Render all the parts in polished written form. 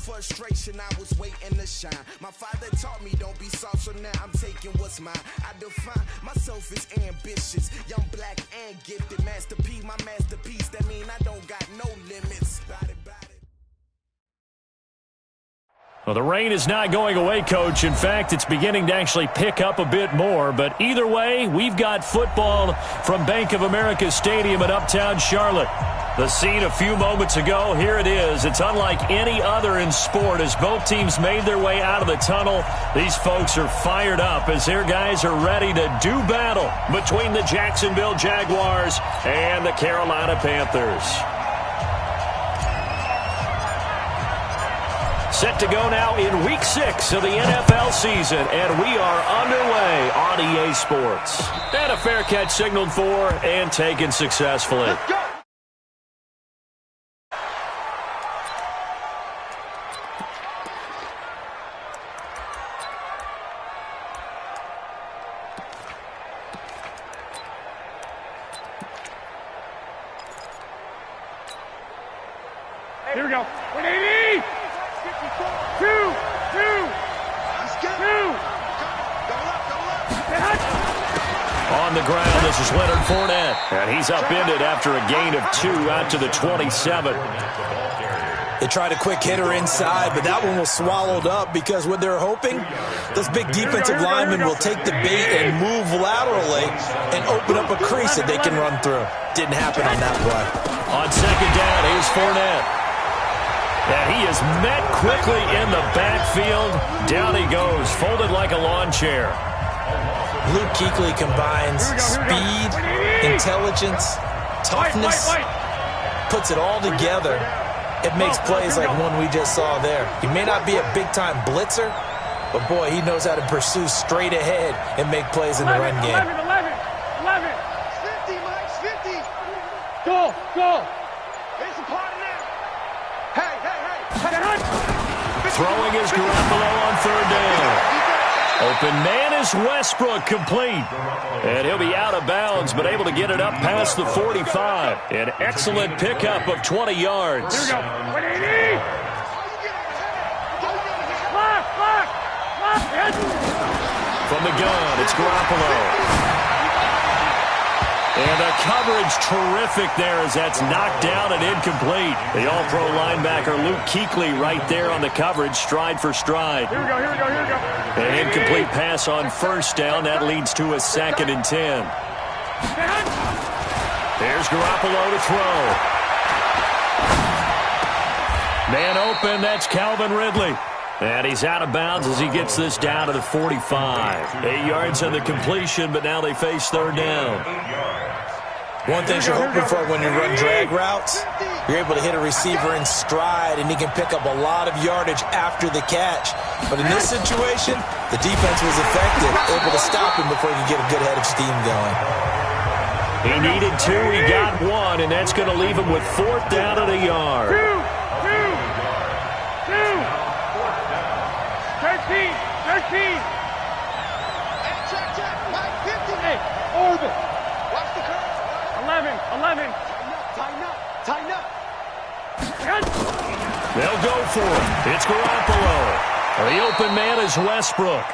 Frustration, I was waiting to shine. My father taught me don't be soft, so now I'm taking what's mine. I define myself as ambitious, young, black, and gifted. Master P, my masterpiece. That mean I don't got no limits. Well, the rain is not going away, Coach. In fact, it's beginning to actually pick up a bit more. But either way, we've got football from Bank of America Stadium in Uptown Charlotte. The scene a few moments ago, here it is. It's unlike any other in sport as both teams made their way out of the tunnel. These folks are fired up as their guys are ready to do battle between the Jacksonville Jaguars and the Carolina Panthers. Set to go now in Week 6 of the NFL season, and we are underway on EA Sports. And a fair catch signaled for and taken successfully. Let's go. Here we go. 180! Two! On the ground, this is Leonard Fournette. And he's upended after a gain of 2 out to the 27. They tried a quick hitter inside, but that one was swallowed up because what they're hoping, this big defensive lineman will take the bait and move laterally and open up a crease that they can run through. Didn't happen on that play. On second down, here's Fournette. And he is met quickly in the backfield. Down he goes, folded like a lawn chair. Luke Kuechly combines speed, intelligence, toughness, puts it all together. It makes plays like one we just saw there. He may not be a big-time blitzer, but, boy, he knows how to pursue straight ahead and make plays in the run game. 11. 50, Mike, 50. Go. It's a party now. Hey. Throwing is Garoppolo on third down. Open man is Westbrook, complete. And he'll be out of bounds, but able to get it up past the 45. An excellent pickup of 20 yards. Here we go. 180. Block. From the gun, it's Garoppolo. And the coverage terrific there as that's knocked down and incomplete. The all-pro linebacker Luke Kuechly right there on the coverage, stride for stride. Here we go. An incomplete pass on first down. That leads to a 2nd and 10. There's Garoppolo to throw. Man open, that's Calvin Ridley. And he's out of bounds as he gets this down to the 45. 8 yards on the completion, but now they face third down. One thing you're hoping for when you run drag routes, you're able to hit a receiver in stride, and he can pick up a lot of yardage after the catch. But in this situation, the defense was effective, able to stop him before he could get a good head of steam going. He needed 2, he got 1, and that's going to leave him with 4th down and a yard. 13. Check. Mike, 50. Hey, orbit. Watch the curve. 11. Tighten up. They'll go for it. It's Garoppolo. The open man is Westbrook.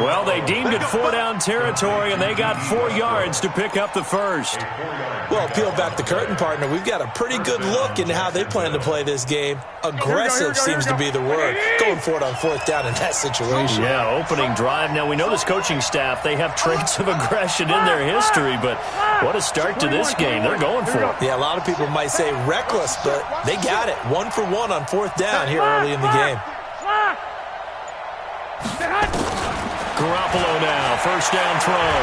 Well, they deemed it 4-down territory, and they got 4 yards to pick up the first. Well, peel back the curtain, partner. We've got a pretty good look into how they plan to play this game. Aggressive seems to be the word. Going for it on 4th down in that situation. Yeah, opening drive. Now, we know this coaching staff, they have traits of aggression in their history, but what a start to this game. They're going for it. Yeah, a lot of people might say reckless, but they got it. 1 for 1 on 4th down here early in the game. Garoppolo now, first down throw.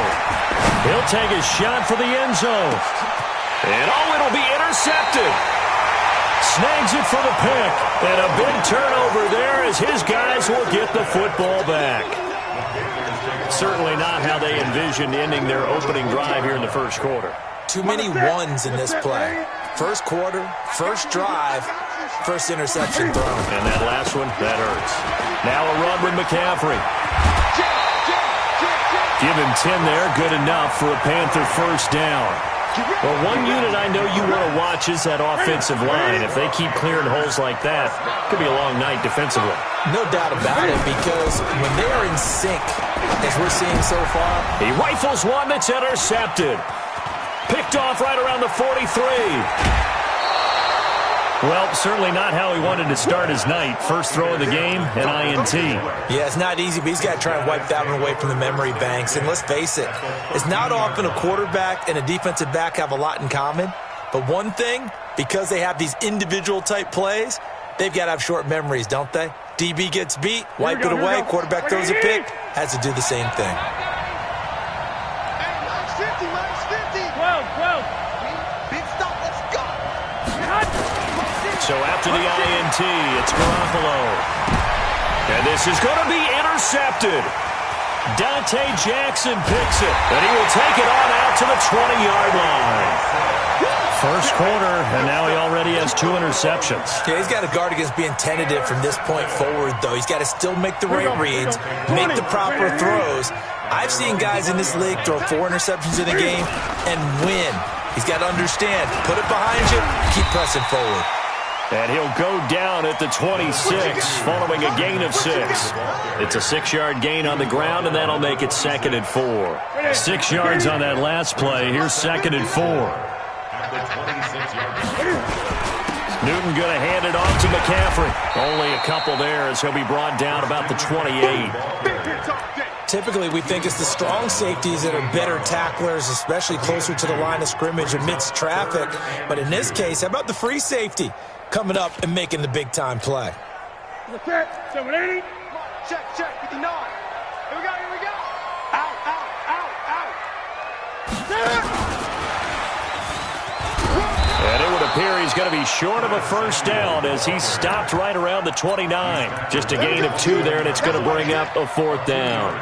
He'll take a shot for the end zone. And it'll be intercepted. Snags it for the pick. And a big turnover there as his guys will get the football back. Certainly not how they envisioned ending their opening drive here in the first quarter. Too many ones in this play. First quarter, first drive, first interception thrown. And that last one, that hurts. Now a run with McCaffrey. Give him 10 there, good enough for a Panther first down. Well, one unit I know you want to watch is that offensive line. If they keep clearing holes like that, it could be a long night defensively. No doubt about it, because when they are in sync, as we're seeing so far. He rifles one that's intercepted. Picked off right around the 43. Well, certainly not how he wanted to start his night. First throw of the game, an INT. Yeah, it's not easy, but he's got to try and wipe that one away from the memory banks. And let's face it, it's not often a quarterback and a defensive back have a lot in common. But one thing, because they have these individual type plays, they've got to have short memories, don't they? DB gets beat, wipe it away, quarterback throws a pick, has to do the same thing. Hey, minus 50. 12. Big stop, let's go. So after the INT, it's Garoppolo. And this is going to be intercepted. Dante Jackson picks it, and he will take it on out to the 20-yard line. First quarter, and now he already has 2 interceptions. Yeah, he's got to guard against being tentative from this point forward, though. He's got to still make the right reads, make the proper throws. I've seen guys in this league throw 4 interceptions in a game and win. He's got to understand, put it behind you, keep pressing forward. And he'll go down at the 26, following a gain of 6. It's a 6-yard gain on the ground, and that'll make it 2nd and 4. 6 yards on that last play. Here's 2nd and 4. Newton going to hand it off to McCaffrey. Only a couple there as he'll be brought down about the 28. Typically, we think it's the strong safeties that are better tacklers, especially closer to the line of scrimmage amidst traffic. But in this case, how about the free safety coming up and making the big-time play? Check, 780. Check, 59. Here we go. Out. And it would appear he's going to be short of a first down as he stopped right around the 29. Just a gain of 2 there, and it's going to bring up a 4th down.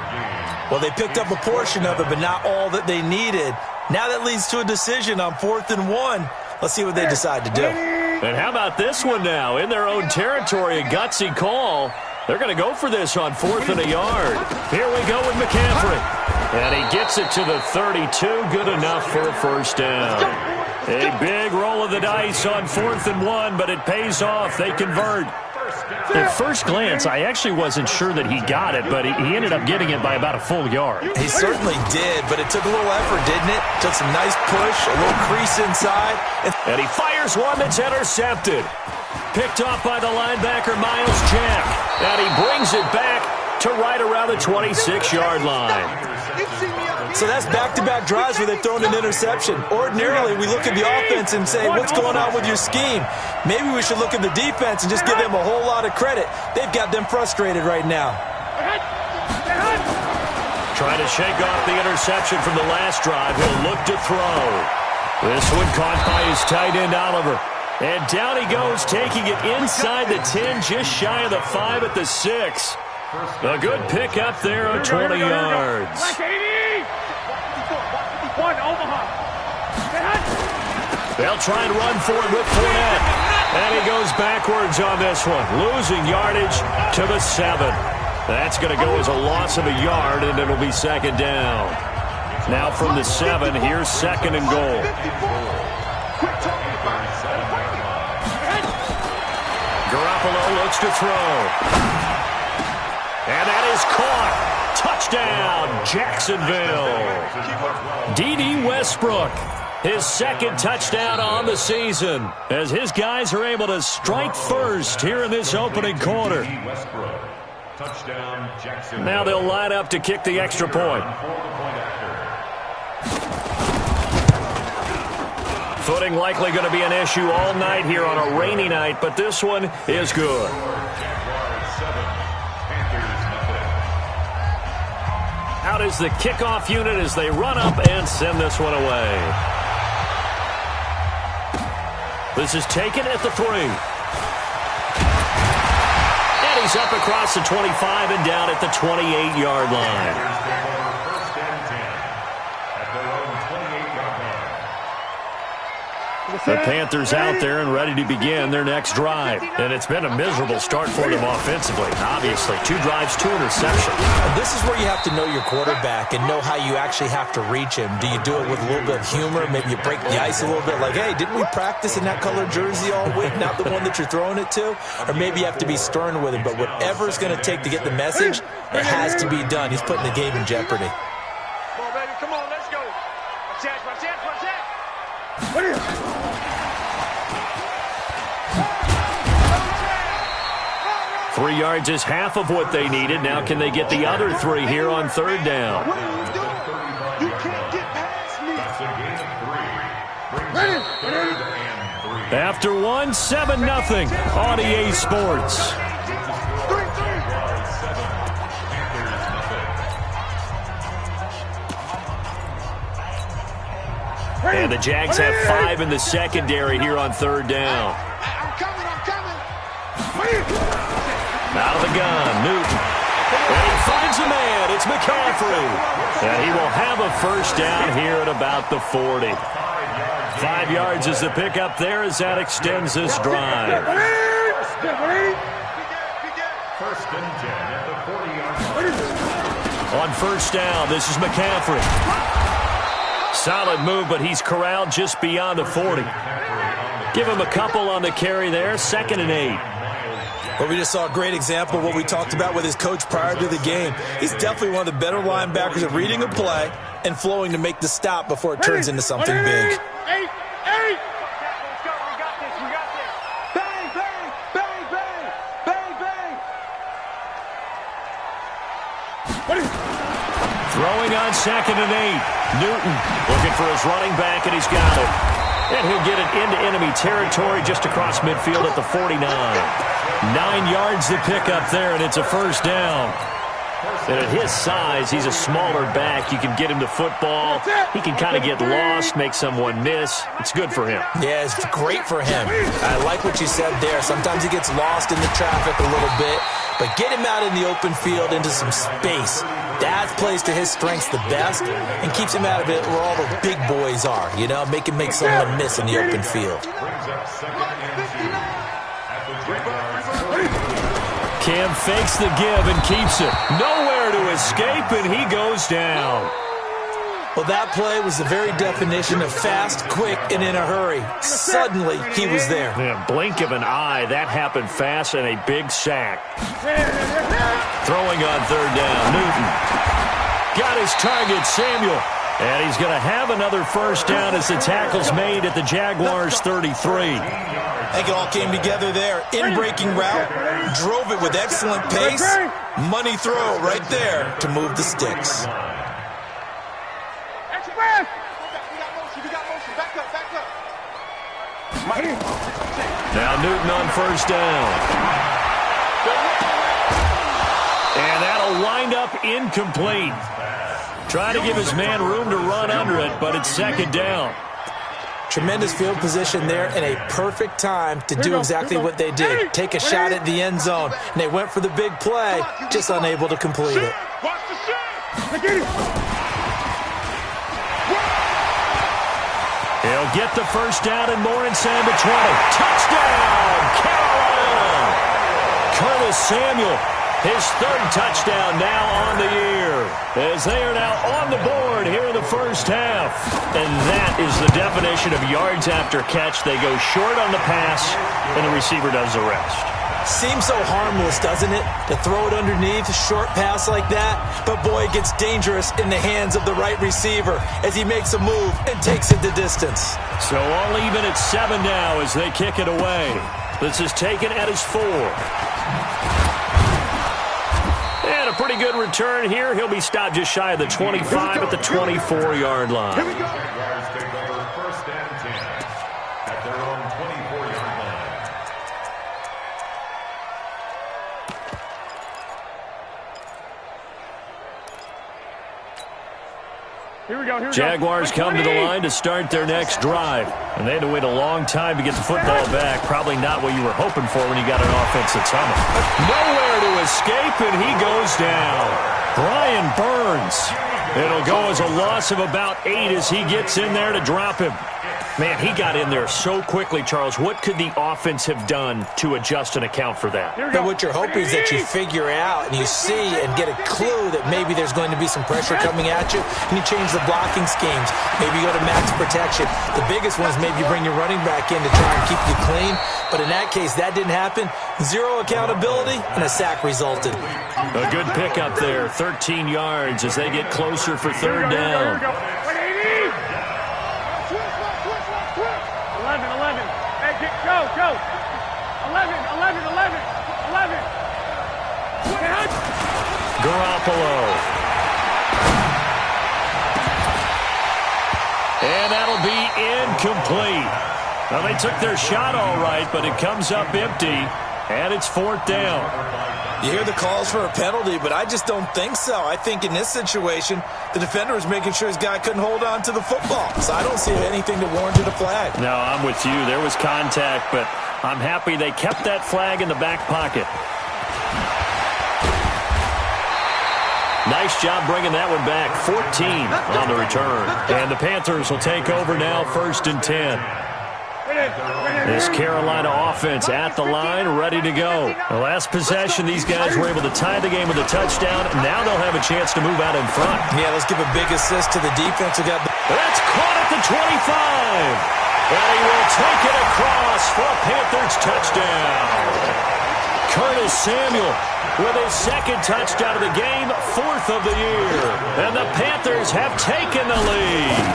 Well, they picked up a portion of it, but not all that they needed. Now that leads to a decision on 4th and 1. Let's see what they decide to do. And how about this one now? In their own territory, a gutsy call. They're going to go for this on 4th and a yard. Here we go with McCaffrey. And he gets it to the 32. Good enough for a first down. A big roll of the dice on 4th and 1, but it pays off. They convert. At first glance, I actually wasn't sure that he got it, but he ended up getting it by about a full yard. He certainly did, but it took a little effort, didn't it? Took some nice push, a little crease inside. And he fires one that's intercepted. Picked off by the linebacker, Miles Jack. And he brings it back to right around the 26-yard line. So that's back-to-back drives where they've thrown an interception. Ordinarily, we look at the offense and say, what's going on with your scheme? Maybe we should look at the defense and just give them a whole lot of credit. They've got them frustrated right now. Trying to shake off the interception from the last drive. He'll look to throw. This one caught by his tight end, Oliver. And down he goes, taking it inside the 10, just shy of the 5 at the 6. A good pick up there on 20 yards. They'll try and run for it with Fournette. And he goes backwards on this one, losing yardage to the 7. That's going to go as a loss of a yard, and it'll be 2nd down. Now from the 7, here's 2nd and goal. Garoppolo looks to throw. And that is caught. Touchdown, Jacksonville. D.D. Westbrook, his 2nd touchdown on the season, as his guys are able to strike first here in this opening quarter. Now they'll line up to kick the extra point. Footing likely going to be an issue all night here on a rainy night, but this one is good. Out is the kickoff unit as they run up and send this one away. This is taken at the 3. And he's up across the 25 and down at the 28-yard line. The Panthers out there and ready to begin their next drive. And it's been a miserable start for them offensively. Obviously, 2 drives, 2 interceptions. And this is where you have to know your quarterback and know how you actually have to reach him. Do you do it with a little bit of humor? Maybe you break the ice a little bit like, hey, didn't we practice in that color jersey all week, not the one that you're throwing it to? Or maybe you have to be stern with him. But whatever it's going to take to get the message, it has to be done. He's putting the game in jeopardy. Come on, baby. Come on, let's go. Watch out, watch out, watch out. What is it? 3 yards is half of what they needed. Now can they get the other 3 here on 3rd down? What are you doing? You can't get past me. After 1, 7-0 on EA Sports. And the Jags have 5 in the secondary here on 3rd down. I'm coming. Out of the gun, Newton. And he finds a man. It's McCaffrey. And he will have a first down here at about the 40. 5 yards is the pickup there as that extends this drive. First and 10 at the 40-yard line. On first down, this is McCaffrey. Solid move, but he's corralled just beyond the 40. Give him a couple on the carry there. 2nd and 8. Well, we just saw a great example of what we talked about with his coach prior to the game. He's definitely one of the better linebackers at reading a play and flowing to make the stop before it turns into something big. 8. Let's go. We got this. Bang, bang, bang, bang, bang, bang. Throwing on 2nd and 8. Newton looking for his running back, and he's got it. And he'll get it into enemy territory just across midfield at the 49. 9 yards to pick up there, and it's a first down. And at his size, he's a smaller back. You can get him to football. He can kind of get lost, make someone miss. It's good for him. Yeah, it's great for him. I like what you said there. Sometimes he gets lost in the traffic a little bit, but get him out in the open field into some space. That plays to his strengths the best and keeps him out of it where all the big boys are, you know, make someone miss in the open field. Cam fakes the give and keeps it. Nowhere to escape, and he goes down. Well, that play was the very definition of fast, quick, and in a hurry. Suddenly, he was there. Man, blink of an eye, that happened fast, and a big sack. Throwing on 3rd down, Newton. Got his target, Samuel. And he's going to have another first down as the tackle's made at the Jaguars' 33. I think it all came together there. In-breaking route, drove it with excellent pace. Money throw right there to move the sticks. We got motion. Back up. Now Newton on first down. And that'll wind up incomplete. Trying to give his man room to run under it, but it's 2nd down. Tremendous field position there and a perfect time to do exactly what they did. Take a shot at the end zone. And they went for the big play, just unable to complete it. Watch the shit. He'll get the first down and more inside the 20. Touchdown, Carolina! Curtis Samuel, his 3rd touchdown now on the year, as they are now on the board here in the first half. And that is the definition of yards after catch. They go short on the pass, and the receiver does the rest. Seems so harmless, doesn't it, to throw it underneath, a short pass like that? But, boy, it gets dangerous in the hands of the right receiver as he makes a move and takes it the distance. So all even at 7 now as they kick it away. This is taken at his 4. And a pretty good return here. He'll be stopped just shy of the 25 at the 24-yard line. Jaguars take over 1st and 10 at their own 24-yard line. Here we go. Jaguars come to the line to start their next drive. And they had to wait a long time to get the football back. Probably not what you were hoping for when you got an offense that's humming. Nowhere to escape, and he goes down. Brian Burns. It'll go as a loss of about 8 as he gets in there to drop him. Man, he got in there so quickly, Charles. What could the offense have done to adjust and account for that? But what you're hoping is that you figure out and you see and get a clue that maybe there's going to be some pressure coming at you, and you change the blocking schemes. Maybe you go to max protection. The biggest one is maybe you bring your running back in to try and keep you clean. But in that case, that didn't happen. Zero accountability, and a sack resulted. A good pickup there, 13 yards as they get closer for third down. 11. Hey, go. 11. Garoppolo. And that'll be incomplete. Well, they took their shot all right, but it comes up empty, and it's fourth down. You hear the calls for a penalty, but I just don't think so. I think in this situation, the defender was making sure his guy couldn't hold on to the football. So I don't see anything that warranted a flag. No, I'm with you. There was contact, but I'm happy they kept that flag in the back pocket. Nice job bringing that one back. 14 on the return. And the Panthers will take over now, 1st and 10. This Carolina offense at the line, ready to go. The last possession, these guys were able to tie the game with a touchdown. Now they'll have a chance to move out in front. Yeah, let's give a big assist to the defense. That's caught at the 25. And he will take it across for a Panthers touchdown. Curtis Samuel with his second touchdown of the game, 4th of the year. And the Panthers have taken the lead.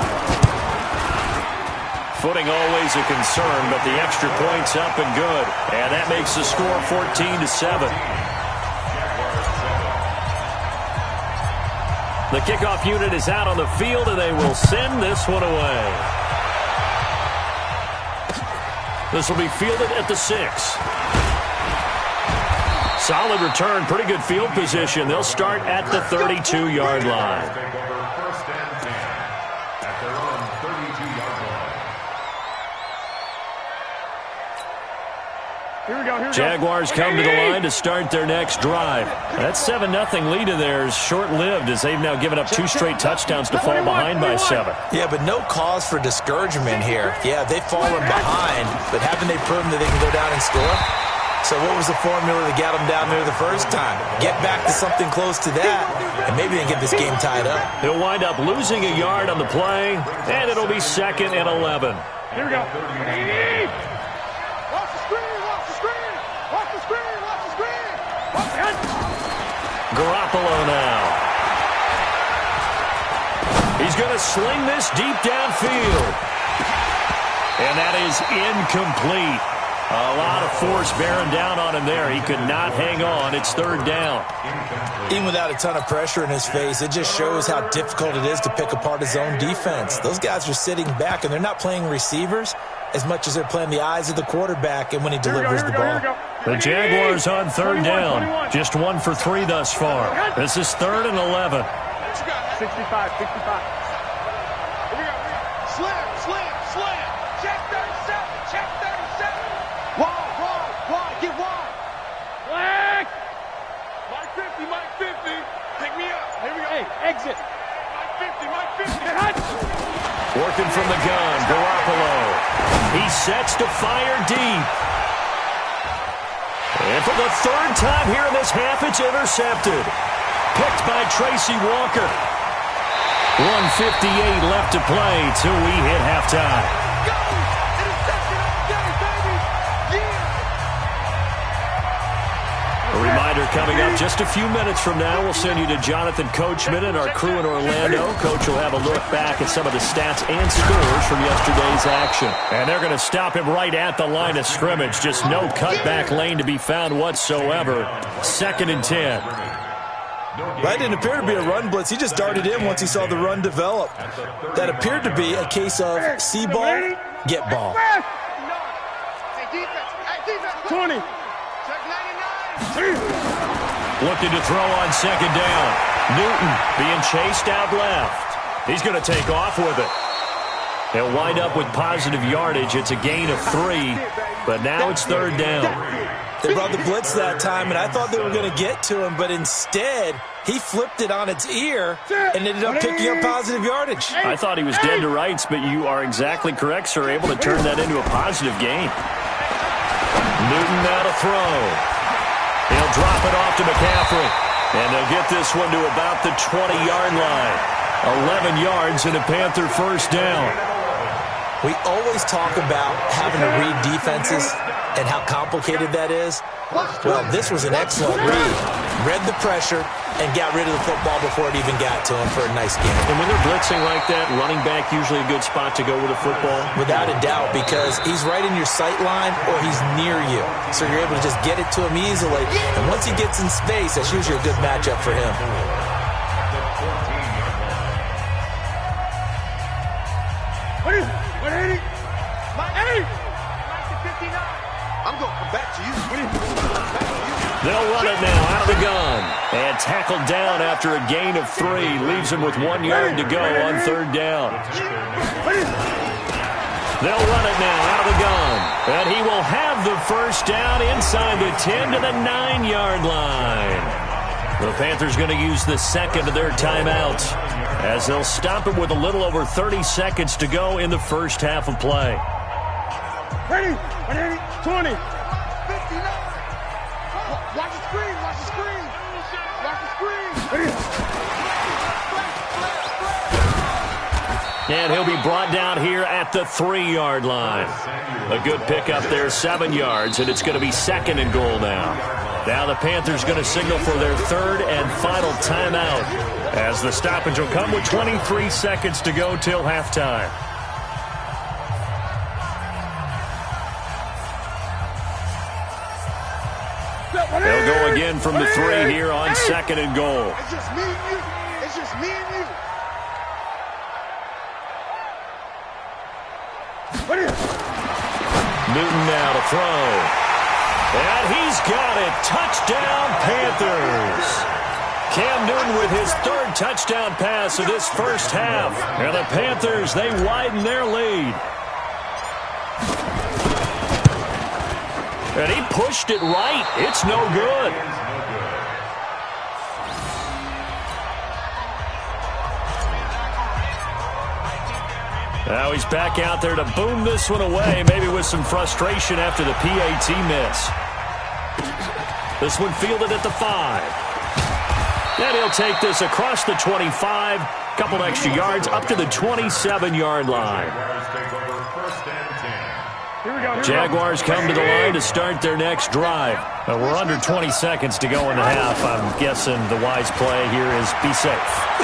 Footing always a concern, but the extra point's up and good. And that makes the score 14-7. The kickoff unit is out on the field, and they will send this one away. This will be fielded at the 6. Solid return, pretty good field position. They'll start at the 32-yard line. Jaguars come to the line to start their next drive. That 7-0 lead of theirs short-lived as they've now given up 2 straight touchdowns to fall behind by 7. Yeah, but no cause for discouragement here. Yeah, they've fallen behind, but haven't they proven that they can go down and score? So what was the formula that got them down there the first time? Get back to something close to that, and maybe they can get this game tied up. They'll wind up losing a yard on the play, and it'll be 2nd and 11. Here we go. Garoppolo now. He's going to sling this deep downfield. And that is incomplete. A lot of force bearing down on him there. He could not hang on. It's 3rd down. Even without a ton of pressure in his face, it just shows how difficult it is to pick apart his own defense. Those guys are sitting back, and they're not playing receivers as much as they're playing the eyes of the quarterback and when he delivers the ball. The Jaguars on 3rd down. Just 1 for 3 thus far. This is 3rd and 11. 65. Here we go. Slam. Check 37. Wide. Get wide. Flag. Mike 50. Pick me up. Here we go. Hey, exit. Mike 50. Get hot. Working from the gun, Garoppolo. He sets to fire deep. And for the 3rd time here in this half, it's intercepted. Picked by Tracy Walker. 1:58 left to play till we hit halftime. A reminder coming up just a few minutes from now. We'll send you to Jonathan Coachman and our crew in Orlando. Coach will have a look back at some of the stats and scores from yesterday's action. And they're going to him right at the line of scrimmage. Just no cutback lane to be found whatsoever. 2nd and 10. That didn't appear to be a run blitz. He just darted in once he saw the run develop. That appeared to be a case of see ball, get ball. 20. Looking to throw on 2nd down. Newton being chased out left. He's going to take off with it. They'll wind up with positive yardage. It's a gain of 3, but now it's 3rd down. They brought the blitz that time, and I thought they were going to get to him, but instead he flipped it on its ear and ended up picking up positive yardage. I thought he was dead to rights, but you are exactly correct, sir. Able to turn that into a positive gain. Newton now to throw. He'll drop it off to McCaffrey. And they'll get this one to about the 20-yard line. 11 yards and a Panther first down. We always talk about having to read defenses and how complicated that is. Well, this was an excellent read. Read the pressure and got rid of the football before it even got to him for a nice game. And when they're blitzing like that, running back usually a good spot to go with a football? Without a doubt, because he's right in your sight line or he's near you. So you're able to just get it to him easily. And once he gets in space, that's usually a good matchup for him. I'm going to come back to you. They'll run it now out of the gun. And tackled down after a gain of 3. Leaves him with 1 yard to go on third down. They'll run it now out of the gun. And he will have the first down inside the 10 to the 9-yard line. The Panthers going to use the second of their timeouts as they'll stop it with a little over 30 seconds to go in the first half of play. Ready, 20. 59. Watch the screen, watch the screen. Watch the screen. Ready. And he'll be brought down here at the 3-yard line. A good pickup there, 7 yards, and it's going to be second and goal now. Now the Panthers going to signal for their third and final timeout as the stoppage will come with 23 seconds to go till halftime. They'll go again from the 3 here on second and goal. It's just me and you. It's just me and you. Newton now to throw. And he's got it. Touchdown, Panthers. Cam Newton with his third touchdown pass of this first half. And the Panthers, they widen their lead. And he pushed it right. It's no good. Now he's back out there to boom this one away, maybe with some frustration after the PAT miss. This one fielded at the 5. And he'll take this across the 25, couple extra yards, up to the 27-yard line. Jaguars come to the line to start their next drive. We're under 20 seconds to go in the half. I'm guessing the wise play here is be safe.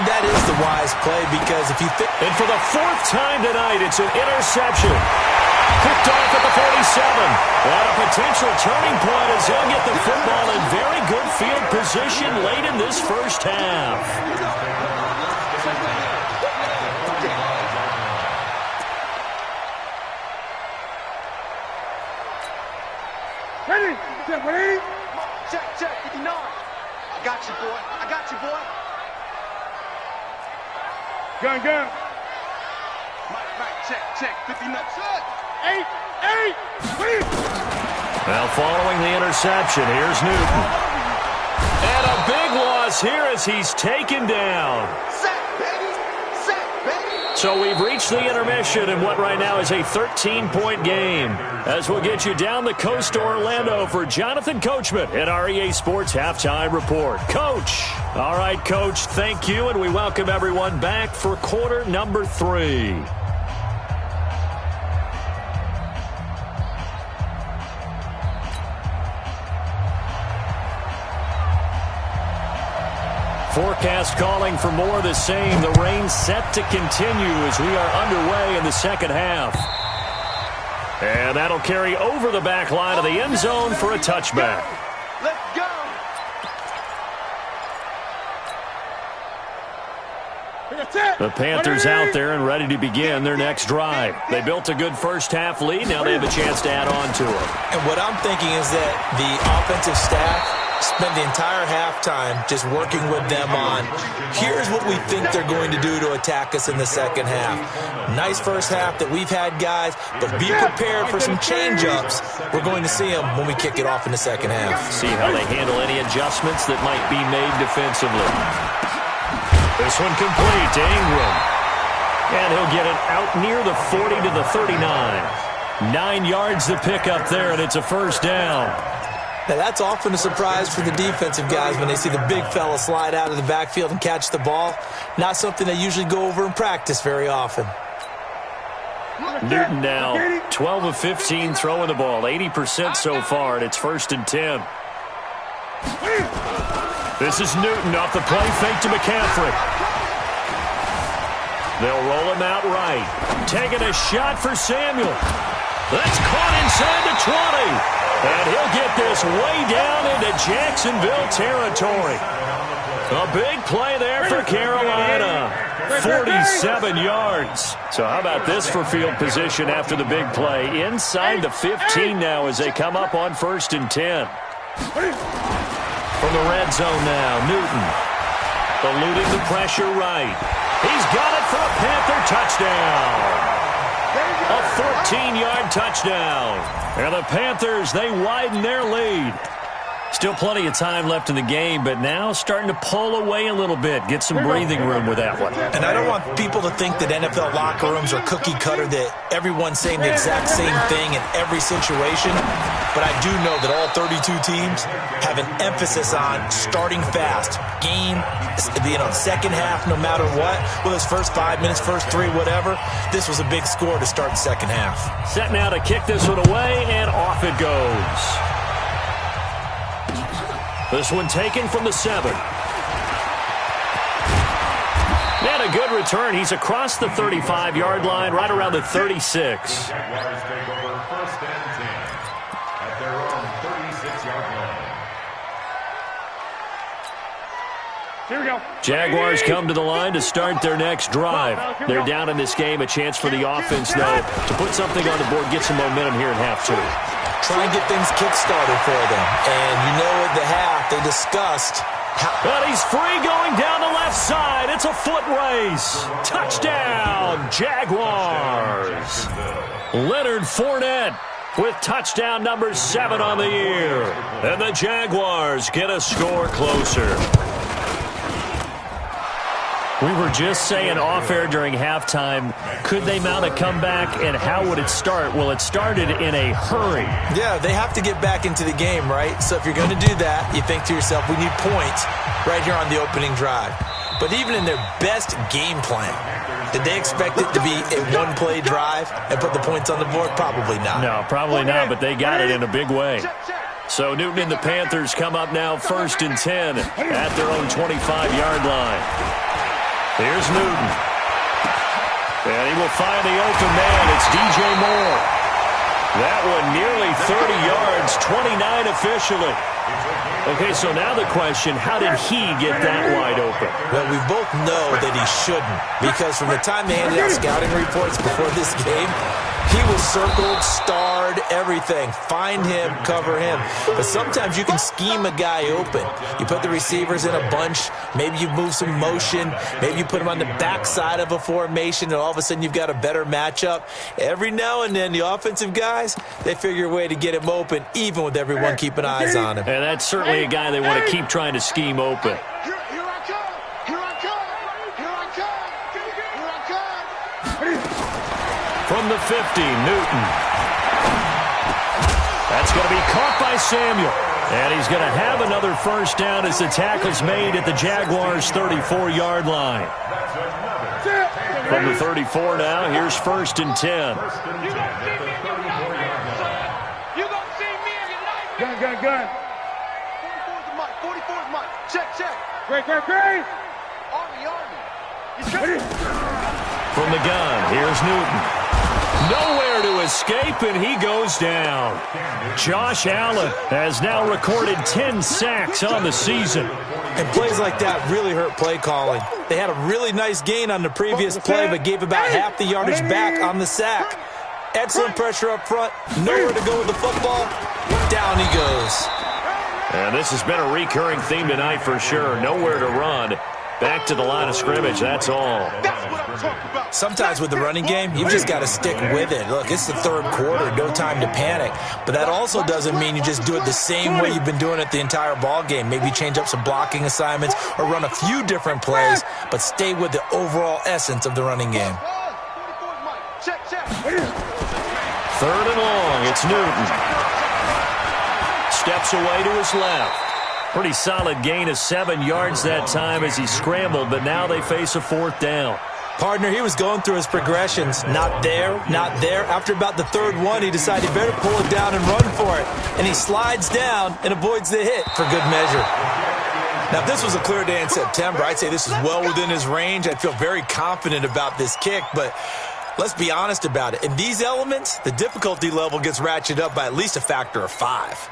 That is the wise play because if you think... And for the 4th time tonight, it's an interception. Picked off at the 47. And a potential turning point as he'll get the football in very good field position late in this first half. Ready? Ready? Check, 59. I got you, boy. I got you, boy. Gun. Right, check, 59. 8, please. Now following the interception, here's Newton. And a big loss here as he's taken down. Sack, baby. So we've reached the intermission in what right now is a 13-point game. As we'll get you down the coast to Orlando for Jonathan Coachman at our EA Sports Halftime Report. Coach. All right, Coach, thank you, and we welcome everyone back for quarter number 3. Forecast calling for more of the same. The rain set to continue as we are underway in the second half. And that'll carry over the back line of the end zone for a touchback. Let's go. The Panthers out there and ready to begin their next drive. They built a good first half lead. Now they have a chance to add on to it. And what I'm thinking is that the offensive staff spend the entire halftime just working with them on, here's what we think they're going to do to attack us in the second half. Nice first half that we've had, guys, but be prepared for some change-ups. We're going to see them when we kick it off in the second half. See how they handle any adjustments that might be made defensively. This one complete to Ingram. And he'll get it out near the 40 to the 39. 9 yards to pick up there, and it's a first down. Now, that's often a surprise for the defensive guys when they see the big fella slide out of the backfield and catch the ball. Not something they usually go over in practice very often. Newton now 12 of 15 throwing the ball, 80% so far, and it's 1st and 10. This is Newton off the play fake to McCaffrey. They'll roll him out right. Taking a shot for Samuel. That's caught inside the 20. And he'll get this way down into Jacksonville territory. A big play there for Carolina. 47 yards. So how about this for field position after the big play? Inside the 15 now as they come up on 1st and 10. From the red zone now, Newton. Eluding the pressure right. He's got it for a Panther touchdown. A 14-yard touchdown. And the Panthers, they widen their lead. Still plenty of time left in the game, but now starting to pull away a little bit. Get some breathing room with that one. And I don't want people to think that NFL locker rooms are cookie cutter, that everyone's saying the exact same thing in every situation. But I do know that all 32 teams have an emphasis on starting fast. Game, second half, no matter what. Whether it's first 5 minutes, first 3, whatever. This was a big score to start the second half. Set now to kick this one away, and off it goes. This one taken from the 7. And a good return. He's across the 35-yard line, right around the 36. Jaguars take over 1st and 10 at their own 36-yard line. Here we go. Jaguars come to the line to start their next drive. They're down in this game. A chance for the offense, though, to put something on the board, get some momentum here in half 2. Try and get things kick-started for them. And you know at the half, they discussed but he's free going down the left side. It's a foot race. Touchdown, Jaguars. Leonard Fournette with touchdown number 7 on the year. And the Jaguars get a score closer. We were just saying off-air during halftime, could they mount a comeback, and how would it start? Well, it started in a hurry. Yeah, they have to get back into the game, right? So if you're going to do that, you think to yourself, we need points right here on the opening drive. But even in their best game plan, did they expect it to be a one-play drive and put the points on the board? Probably not. No, probably not, but they got it in a big way. So Newton and the Panthers come up now 1st and 10 at their own 25-yard line. Here's Newton. And he will find the open man. It's DJ Moore. That one nearly 30 yards, 29 officially. Okay, so now the question, how did he get that wide open? Well, we both know that he shouldn't, because from the time they handed out scouting reports before this game, he was circled, starred, everything. Find him, cover him. But sometimes you can scheme a guy open. You put the receivers in a bunch. Maybe you move some motion. Maybe you put him on the backside of a formation, and all of a sudden you've got a better matchup. Every now and then, the offensive guys, they figure a way to get him open, even with everyone keeping eyes on him. And that's certainly a guy they want to keep trying to scheme open. From the 50, Newton. That's going to be caught by Samuel. And he's going to have another first down as the tackle's made at the Jaguars' 34-yard line. From the 34 now, here's 1st and 10. You gonna see me if you like me. Gun. 44's the mic. 44's mic. Check. Great. Army. From the gun, here's Newton. Nowhere to escape, and he goes down. Josh Allen has now recorded 10 sacks on the season. And plays like that really hurt play calling. They had a really nice gain on the previous play, but gave about half the yardage back on the sack. Excellent pressure up front. Nowhere to go with the football. Down he goes. And this has been a recurring theme tonight for sure. Nowhere to run. Back to the line of scrimmage, that's all. That's what I'm talking about. Sometimes with the running game, you've just got to stick with it. Look, it's the third quarter, no time to panic. But that also doesn't mean you just do it the same way you've been doing it the entire ball game. Maybe change up some blocking assignments or run a few different plays, but stay with the overall essence of the running game. Check, check. Third and long, it's Newton. Steps away to his left. Pretty solid gain of 7 yards that time as he scrambled, but now they face a fourth down. Partner, he was going through his progressions. Not there, not there. After about the third one, he decided he better pull it down and run for it. And he slides down and avoids the hit for good measure. Now, if this was a clear day in September, I'd say this is well within his range. I'd feel very confident about this kick, but let's be honest about it. In these elements, the difficulty level gets ratcheted up by at least a factor of 5.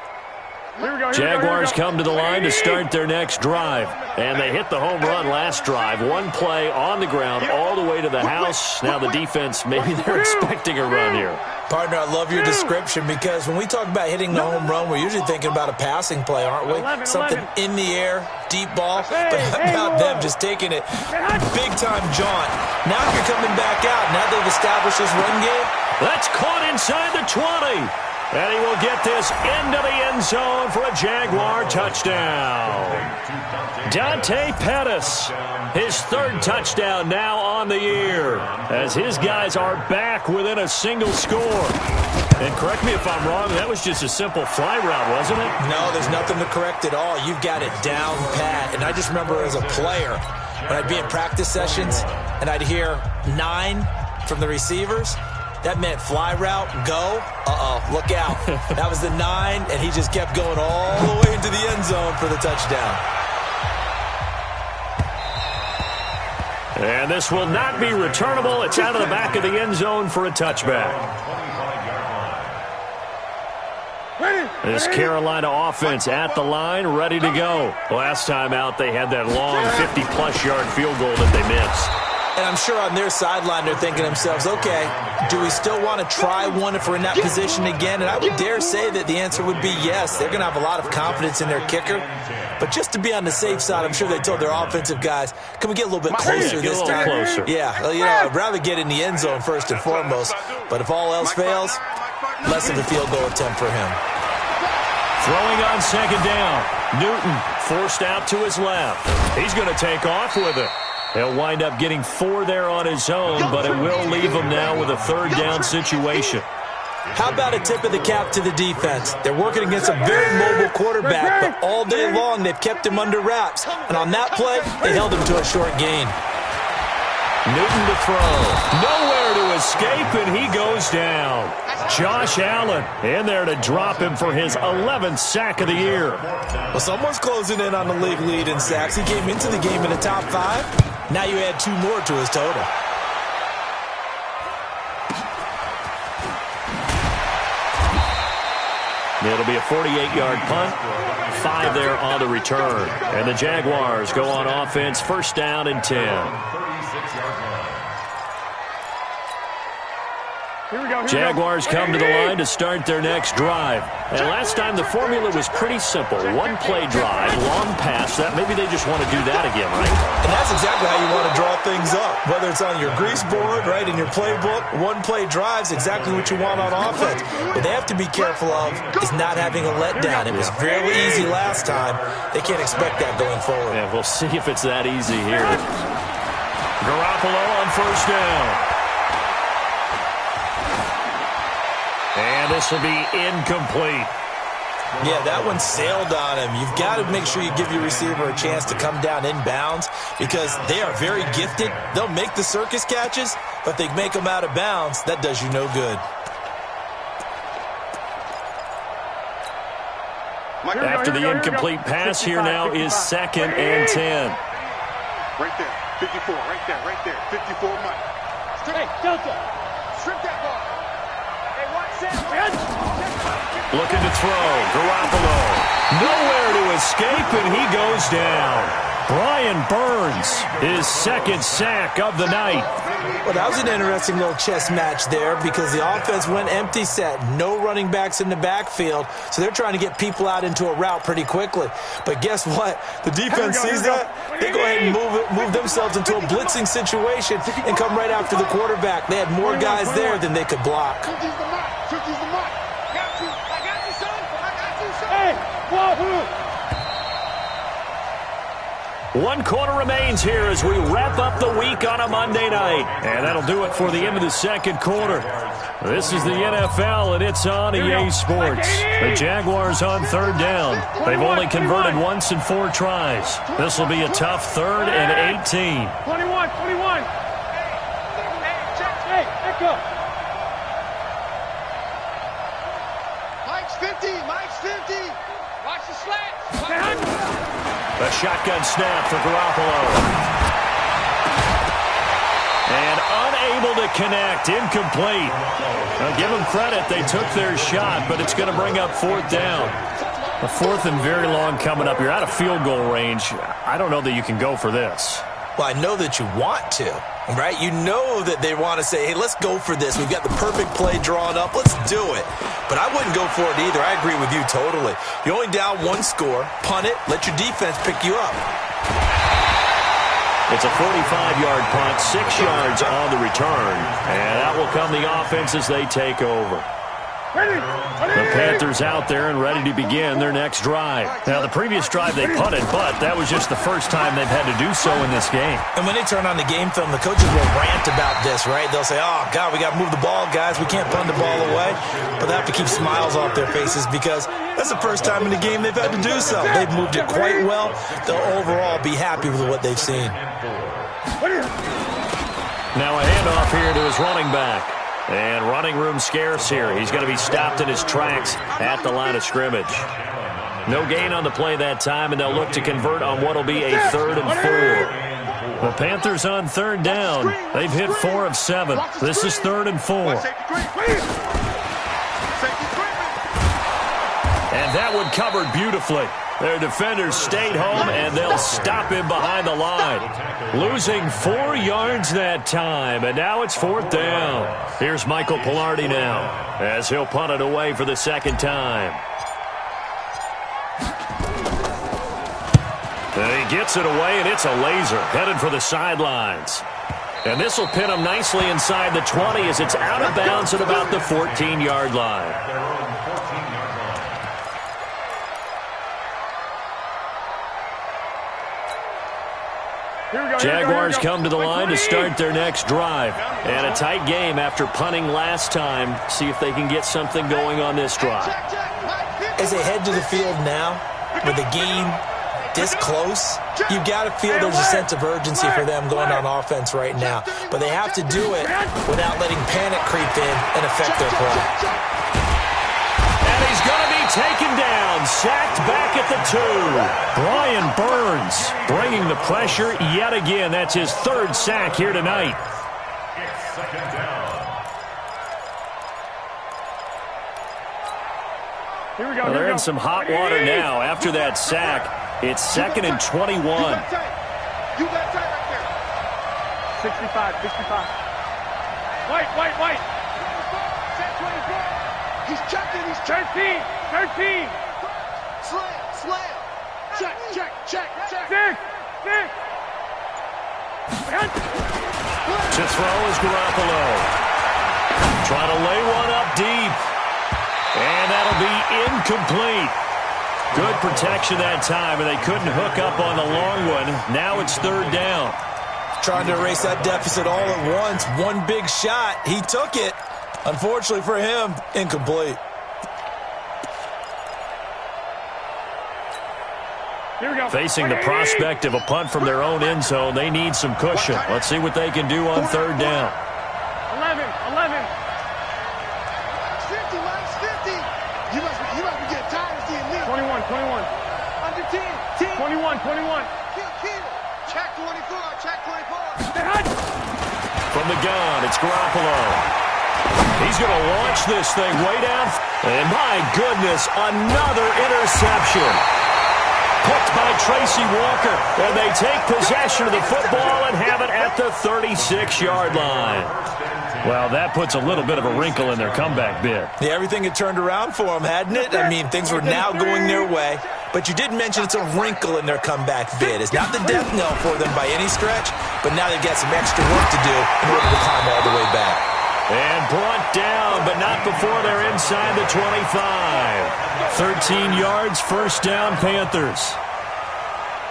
Jaguars come to the line to start their next drive. And they hit the home run last drive. One play on the ground all the way to the house. Now the defense, maybe they're expecting a run here. Partner, I love your description because when we talk about hitting the home run, we're usually thinking about a passing play, aren't we? Something in the air, deep ball. But how about them just taking it big-time jaunt? Now you're coming back out. Now they've established this run game. That's caught inside the 20. And he will get this into the end zone for a Jaguar touchdown. Dante Pettis, his third touchdown now on the year, as his guys are back within a single score. And correct me if I'm wrong, that was just a simple fly route, wasn't it? No, there's nothing to correct at all. You've got it down pat. And I just remember as a player, when I'd be in practice sessions and I'd hear 9 from the receivers, that meant fly route, go. Look out. That was the 9, and he just kept going all the way into the end zone for the touchdown. And this will not be returnable. It's out of the back of the end zone for a touchback. This Carolina offense at the line, ready to go. Last time out, they had that long 50-plus yard field goal that they missed. And I'm sure on their sideline they're thinking to themselves, okay, do we still want to try one if we're in that position again? And I would dare say that the answer would be yes. They're going to have a lot of confidence in their kicker. But just to be on the safe side, I'm sure they told their offensive guys, can we get a little bit closer this time? Closer. Yeah, well, you know, I'd rather get in the end zone first and foremost. But if all else fails, less of a field goal attempt for him. Throwing on second down. Newton forced out to his left. He's going to take off with it. He'll wind up getting 4 there on his own, but it will leave him now with a third down situation. How about a tip of the cap to the defense? They're working against a very mobile quarterback, but all day long they've kept him under wraps. And on that play, they held him to a short gain. Newton to throw. Nowhere to escape, and he goes down. Josh Allen in there to drop him for his 11th sack of the year. Well, someone's closing in on the league lead in sacks. He came into the game in the top 5. Now you add 2 more to his total. It'll be a 48-yard punt. 5 there on the return. And the Jaguars go on offense, first down and 10. Jaguars come to the line to start their next drive. And last time the formula was pretty simple. 1-play drive, long pass. That maybe they just want to do that again, right? And that's exactly how you want to draw things up. Whether it's on your grease board, right, in your playbook, 1-play drive's exactly what you want on offense. What they have to be careful of is not having a letdown. It was fairly easy last time. They can't expect that going forward. Yeah, we'll see if it's that easy here. Garoppolo on first down. And this will be incomplete. Yeah, that one sailed on him. You've got to make sure you give your receiver a chance to come down inbounds because they are very gifted. They'll make the circus catches, but if they make them out of bounds, that does you no good. After the incomplete pass, here now is 2nd and 10. Right there, 54, right there, 54, Mike. Hey, Delta, strip that ball. Looking to throw. Garoppolo. Nowhere to escape, and he goes down. Brian Burns, his second sack of the night. Well, that was an interesting little chess match there because the offense went empty set. No running backs in the backfield, so they're trying to get people out into a route pretty quickly. But guess what? The defense sees that. They go ahead and move themselves into a blitzing situation and come right after the quarterback. They had more guys there than they could block. One quarter remains here as we wrap up the week on a Monday night. And that'll do it for the end of the second quarter. This is the NFL, and it's on EA Sports. The Jaguars on third down. They've only converted once in 4 tries. This will be a tough 3rd and 18. 21. Hey, echo. Mike's 50. Watch the slant. A shotgun snap for Garoppolo. And unable to connect, incomplete. Now give them credit, they took their shot, but it's going to bring up 4th down. A 4th and very long coming up. You're out of field goal range. I don't know that you can go for this. Well, I know that you want to, right? You know that they want to say, hey, let's go for this. We've got the perfect play drawn up. Let's do it. But I wouldn't go for it either. I agree with you totally. You're only down 1 score. Punt it. Let your defense pick you up. It's a 45-yard punt, 6 yards on the return. And that will come the offense as they take over. The Panthers out there and ready to begin their next drive. Now, the previous drive they punted, but that was just the first time they've had to do so in this game. And when they turn on the game film, the coaches will rant about this, right? They'll say, oh, God, we got to move the ball, guys. We can't punt the ball away. But they have to keep smiles off their faces because that's the first time in the game they've had to do so. They've moved it quite well. They'll overall be happy with what they've seen. Now a handoff here to his running back. And running room scarce here. He's going to be stopped in his tracks at the line of scrimmage. No gain on the play that time, and they'll look to convert on what will be a 3rd and 4. The Panthers on 3rd down. They've hit 4 of 7. This is 3rd and 4. And that one covered beautifully. Their defenders stayed home, and they'll stop him behind the line. Losing 4 yards that time, and now it's 4th down. Here's Michael Pilardi now, as he'll punt it away for the 2nd time. And he gets it away, and it's a laser, headed for the sidelines. And this will pin him nicely inside the 20 as it's out of bounds at about the 14-yard line. Jaguars come to the line to start their next drive. And a tight game after punting last time. See if they can get something going on this drive. As they head to the field now, with the game this close, you've got to feel there's a sense of urgency for them going on offense right now. But they have to do it without letting panic creep in and affect their play. And he's going to be taken down, sacked back at the 2. Brian Burns bringing the pressure yet again. That's his 3rd sack here tonight. It's 2nd down. Well, they're in some hot water now. After that sack, it's 2nd and 21. You got tight right there. 65. White. He's checking. 13. Slam. Check. 6. To throw is Garoppolo. Trying to lay one up deep. And that'll be incomplete. Good protection that time, and they couldn't hook up on the long one. Now it's 3rd down. Trying to erase that deficit all at once. One big shot. He took it. Unfortunately for him, incomplete. Facing the prospect of a punt from their own end zone, they need some cushion. Let's see what they can do on 3rd down. 11. Minus 50. You must be getting tired of seeing me. 21. Under 10. 21. Check 24. From the gun, it's Garoppolo. He's going to launch this thing way down. And my goodness, another interception. Picked by Tracy Walker. And they take possession of the football and have it at the 36-yard line. Well, that puts a little bit of a wrinkle in their comeback bid. Yeah, everything had turned around for them, hadn't it? I mean, things were now going their way. But you did mention it's a wrinkle in their comeback bid. It's not the death knell for them by any stretch, but now they've got some extra work to do in order to climb all the way back. And brought down, but not before they're inside the 25. 13 yards, first down, Panthers.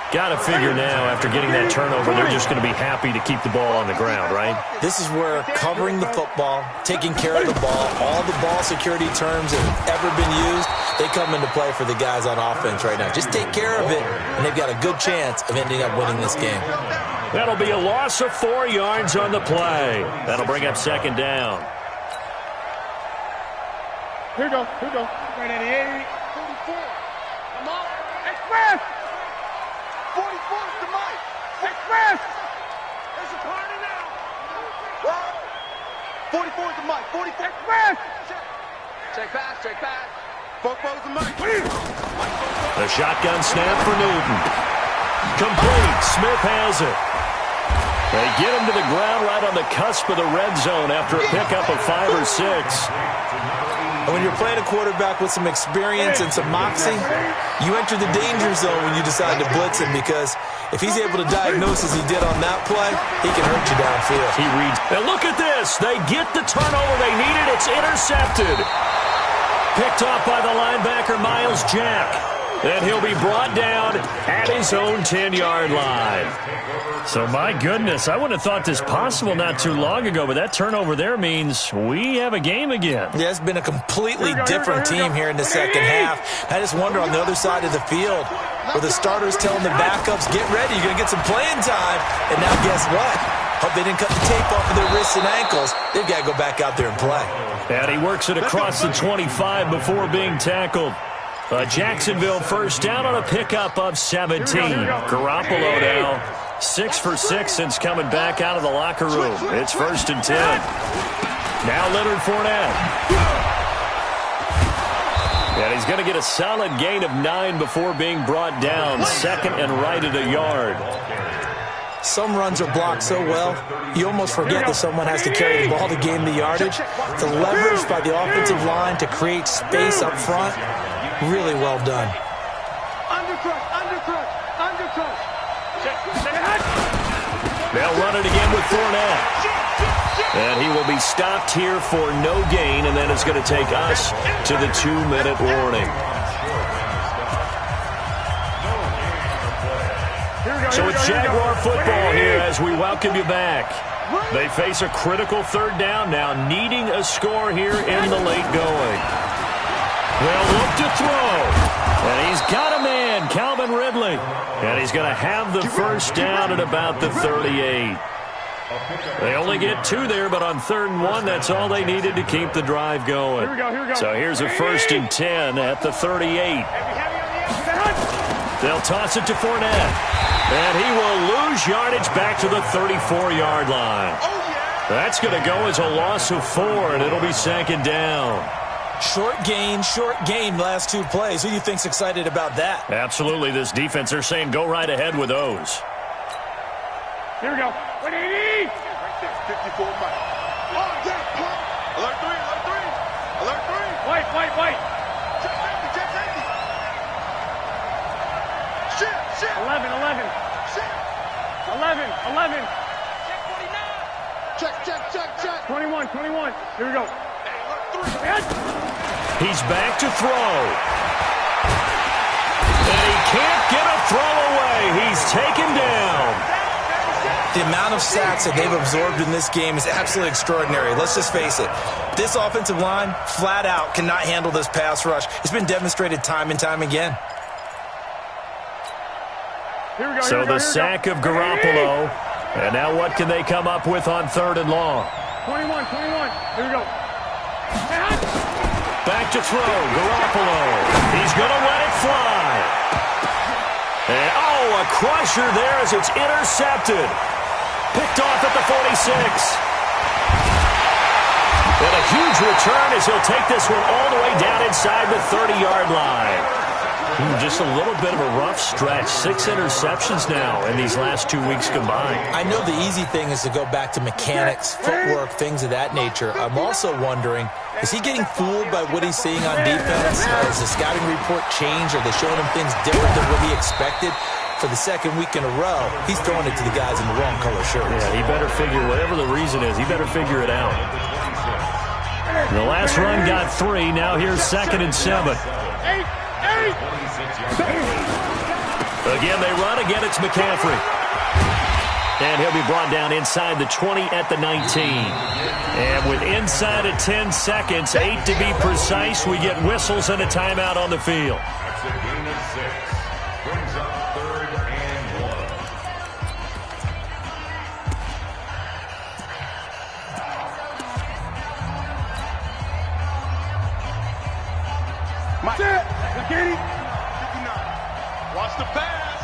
Got to figure now, after getting that turnover, they're just going to be happy to keep the ball on the ground, right? This is where covering the football, taking care of the ball, all the ball security terms that have ever been used, they come into play for the guys on offense right now. Just take care of it, and they've got a good chance of ending up winning this game. That'll be a loss of 4 yards on the play. That'll bring up second down. Here we go. Right at the 80. 44. Come on. Express. 44 is the mic. Express. There's a party now. What? 44 is the mic. 44. Express. Check pass. 44 is the mic. The shotgun snap for Newton. Complete. Smith has it. They get him to the ground right on the cusp of the red zone after a pickup of 5 or 6. And when you're playing a quarterback with some experience and some moxie, you enter the danger zone when you decide to blitz him, because if he's able to diagnose as he did on that play, he can hurt you downfield. He reads. And look at this. They get the turnover they needed. It's intercepted. Picked off by the linebacker, Miles Jack. And he'll be brought down at his own 10-yard line. So, my goodness, I wouldn't have thought this possible not too long ago, but that turnover there means we have a game again. Yeah, it's been a completely different team here in the second half. I just wonder on the other side of the field, where the starters telling the backups, get ready, you're going to get some playing time. And now guess what? Hope they didn't cut the tape off of their wrists and ankles. They've got to go back out there and play. And he works it across the 25 before being tackled. Jacksonville first down on a pickup of 17. Garoppolo now 6 for 6 since coming back out of the locker room. It's 1st and 10. Now Leonard Fournette. And he's going to get a solid gain of 9 before being brought down. 2nd and right at a yard. Some runs are blocked so well, you almost forget that someone has to carry the ball to gain the yardage. The leverage by the offensive line to create space up front, really well done. Undercut. They'll run it again with Fournette. And he will be stopped here for no gain, and then it's going to take us to the 2-minute warning. So it's Jaguar football here as we welcome you back. They face a critical 3rd down now, needing a score here in the late going. They'll look to throw. And he's got a man, Calvin Ridley. And he's going to have the first down at about the 38. They only get 2 there, but on 3rd and 1, that's all they needed to keep the drive going. So here's a 1st and 10 at the 38. They'll toss it to Fournette. And he will lose yardage back to the 34-yard line. That's going to go as a loss of 4, and it'll be 2nd down. Short gain last 2 plays. Who do you think's excited about that? Absolutely, this defense, they're saying go right ahead with those. Here we go. 180. Right there, 54 miles. Oh, yeah, alert 3. White. Check safety. Shit. 11. Shit. 11. Check. 21. Here we go. He's back to throw. And he can't get a throw away. He's taken down. The amount of sacks that they've absorbed in this game is absolutely extraordinary. Let's just face it. This offensive line, flat out, cannot handle this pass rush. It's been demonstrated time and time again. So the sack of Garoppolo. And now what can they come up with on 3rd and long? 21. Here we go. Back to throw. Garoppolo. He's going to let it fly. And, a crusher there as it's intercepted. Picked off at the 46. And a huge return as he'll take this one all the way down inside the 30-yard line. Just a little bit of a rough stretch. 6 interceptions now in these last 2 weeks combined. I know the easy thing is to go back to mechanics, footwork, things of that nature. I'm also wondering, is he getting fooled by what he's seeing on defense? Has the scouting report changed? Are they showing him things different than what he expected? For the second week in a row, he's throwing it to the guys in the wrong color shirts. Yeah, he better figure, whatever the reason is, he better figure it out. The last run got 3. Now here's 2nd and 7. Again, they run. Again, it's McCaffrey. And he'll be brought down inside the 20 at the 19. And with inside of 10 seconds, 8 to be precise, we get whistles and a timeout on the field. That's a gain of 6. Brings up 3rd and 1. That's it. McKinney. 59. Watch the pass.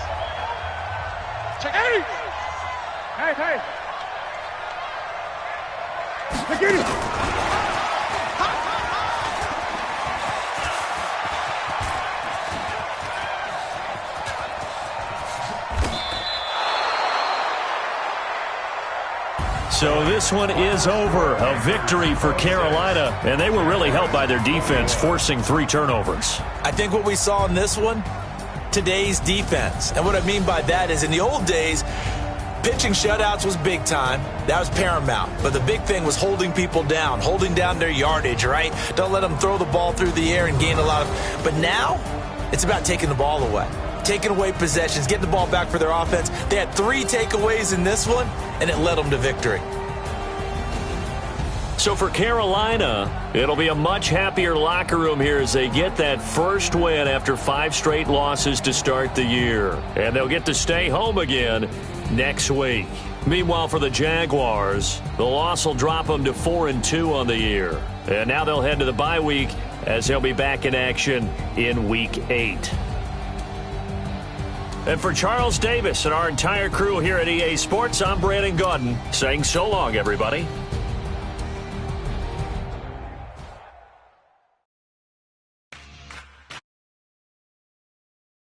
Check 8. Hey. McKinney. So this one is over. A victory for Carolina, and they were really helped by their defense, forcing 3 turnovers. I think what we saw in this one, today's defense. And what I mean by that is in the old days, pitching shutouts was big time. That was paramount. But the big thing was holding people down, holding down their yardage, right? Don't let them throw the ball through the air and gain a lot of... But now, it's about taking the ball away. Taking away possessions, getting the ball back for their offense. They had 3 takeaways in this one, and it led them to victory. So for Carolina, it'll be a much happier locker room here as they get that first win after 5 straight losses to start the year. And they'll get to stay home again next week. Meanwhile, for the Jaguars, the loss will drop them to 4-2 on the year. And now they'll head to the bye week as they'll be back in action in Week 8. And for Charles Davis and our entire crew here at EA Sports, I'm Brandon Gaudin saying so long, everybody.